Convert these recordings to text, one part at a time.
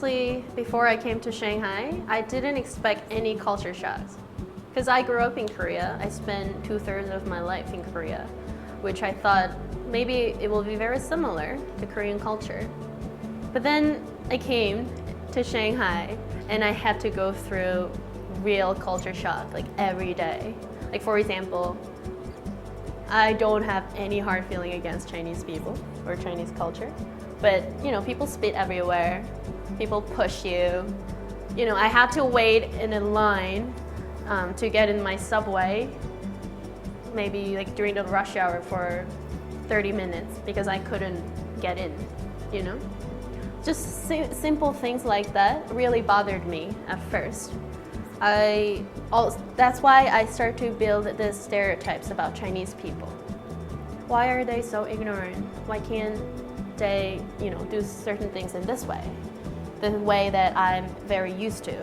Honestly, before I came to Shanghai, I didn't expect any culture shocks. Because I grew up in Korea. I spent 2/3 of my life in Korea, which I thought maybe it will be very similar to Korean culture. But then I came to Shanghai and I had to go through real culture shock like every day. Like for example, I don't have any hard feeling against Chinese people or Chinese culture. But you know, people spit everywhere, people push you. You know, I had to wait in a line to get in my subway, maybe like during the rush hour for 30 minutes because I couldn't get in, you know? Just simple things like that really bothered me at first. That's why I started to build the stereotypes about Chinese people. Why are they so ignorant? Why can't they, you know, do certain things in this way? The way that I'm very used to.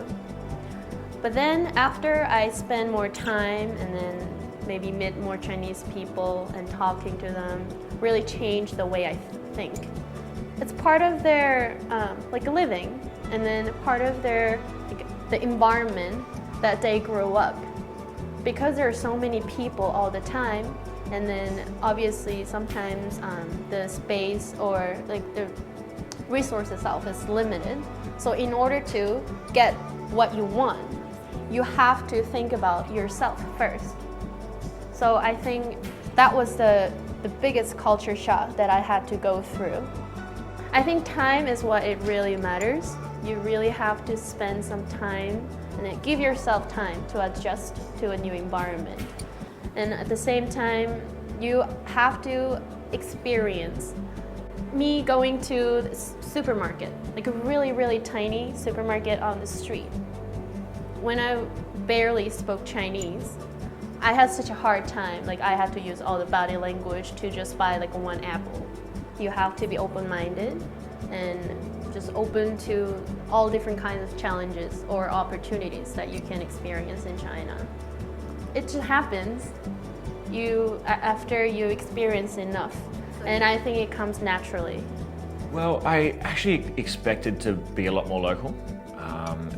But then after I spend more time and then maybe meet more Chinese people and talking to them, really change the way I think. It's part of their like living, and then part of their the environment that they grew up. Because there are so many people all the time, and then obviously sometimes the space or like the resource itself is limited. So in order to get what you want, you have to think about yourself first. So I think that was the biggest culture shock that I had to go through. I think time is what it really matters. You really have to spend some time and then give yourself time to adjust to a new environment. And at the same time, you have to experience. Me going to the supermarket, like a really, really tiny supermarket on the street. When I barely spoke Chinese, I had such a hard time. Like I had to use all the body language to just buy like one apple. You have to be open-minded and just open to all different kinds of challenges or opportunities that you can experience in China. It just happens after you experience enough, and I think it comes naturally. Well, I actually expected to be a lot more local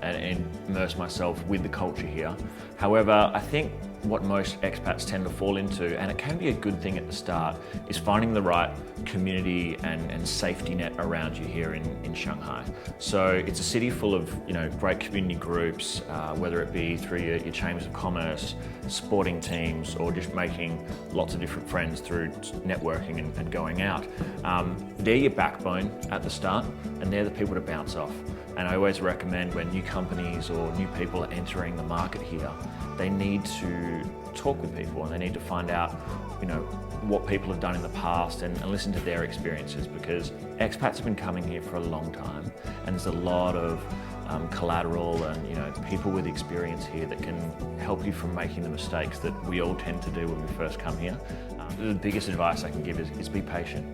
and immerse myself with the culture here. However, I think what most expats tend to fall into, and it can be a good thing at the start, is finding the right community and safety net around you here in Shanghai. So it's a city full of great community groups, whether it be through your chambers of commerce, sporting teams, or just making lots of different friends through networking and going out. They're your backbone at the start, and they're the people to bounce off. And I always recommend when new companies or new people are entering the market here, they need to talk with people and they need to find out, what people have done in the past and listen to their experiences, because expats have been coming here for a long time and there's a lot of collateral and people with experience here that can help you from making the mistakes that we all tend to do when we first come here. The biggest advice I can give is be patient.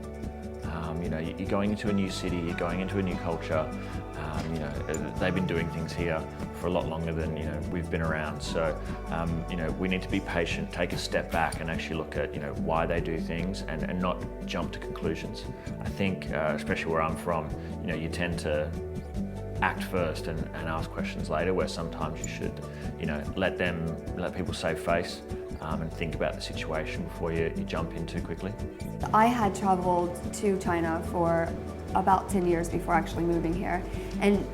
You're going into a new city, you're going into a new culture. They've been doing things here for a lot longer than we've been around. So we need to be patient, take a step back, and actually look at why they do things, and not jump to conclusions. I think, especially where I'm from, you tend to act first and ask questions later, where sometimes you should let people save face and think about the situation before you jump in too quickly. I had traveled to China for about 10 years before actually moving here, and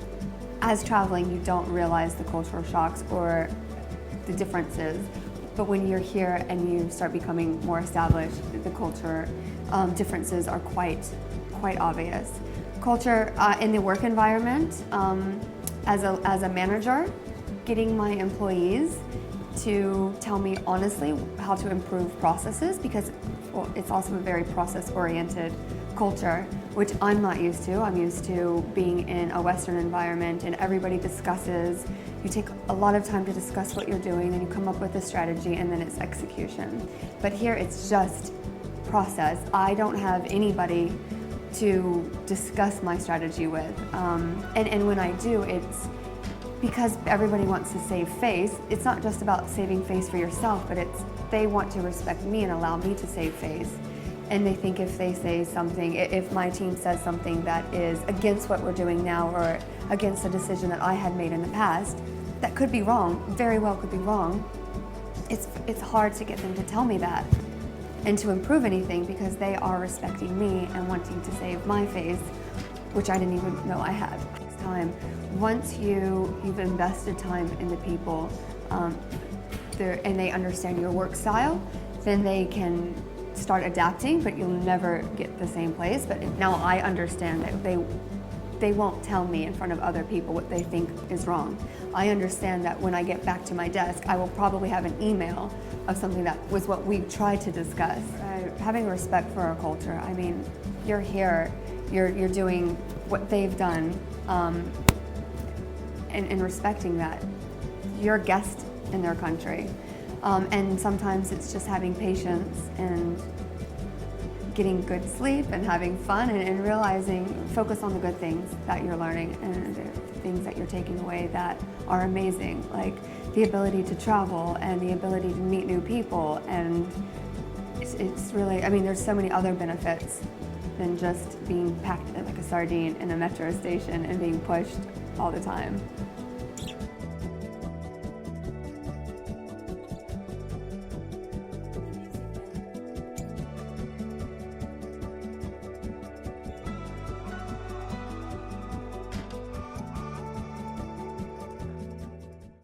as traveling you don't realize the cultural shocks or the differences, but when you're here and you start becoming more established, the culture differences are quite obvious. Culture in the work environment, as a manager, getting my employees to tell me honestly how to improve processes, because it's also a very process-oriented culture, which I'm not used to. I'm used to being in a Western environment and everybody discusses. You take a lot of time to discuss what you're doing, then you come up with a strategy, and then it's execution. But here it's just process. I don't have anybody to discuss my strategy with. And when I do, it's because everybody wants to save face. It's not just about saving face for yourself, but they want to respect me and allow me to save face. And they think if they say something, if my team says something that is against what we're doing now or against a decision that I had made in the past, that could be wrong, very well could be wrong, it's hard to get them to tell me that and to improve anything because they are respecting me and wanting to save my face, which I didn't even know I had. Time. Once you've invested time in the people and they understand your work style, then they can start adapting, but you'll never get the same place. But now I understand that they won't tell me in front of other people what they think is wrong. I understand that when I get back to my desk, I will probably have an email of something that was what we tried to discuss. Having respect for our culture, I mean, you're here, you're doing what they've done, and respecting that. You're a guest in their country. And sometimes it's just having patience and getting good sleep and having fun and realizing, focus on the good things that you're learning and the things that you're taking away that are amazing, like the ability to travel and the ability to meet new people. And it's really, I mean, there's so many other benefits than just being packed like a sardine in a metro station and being pushed all the time.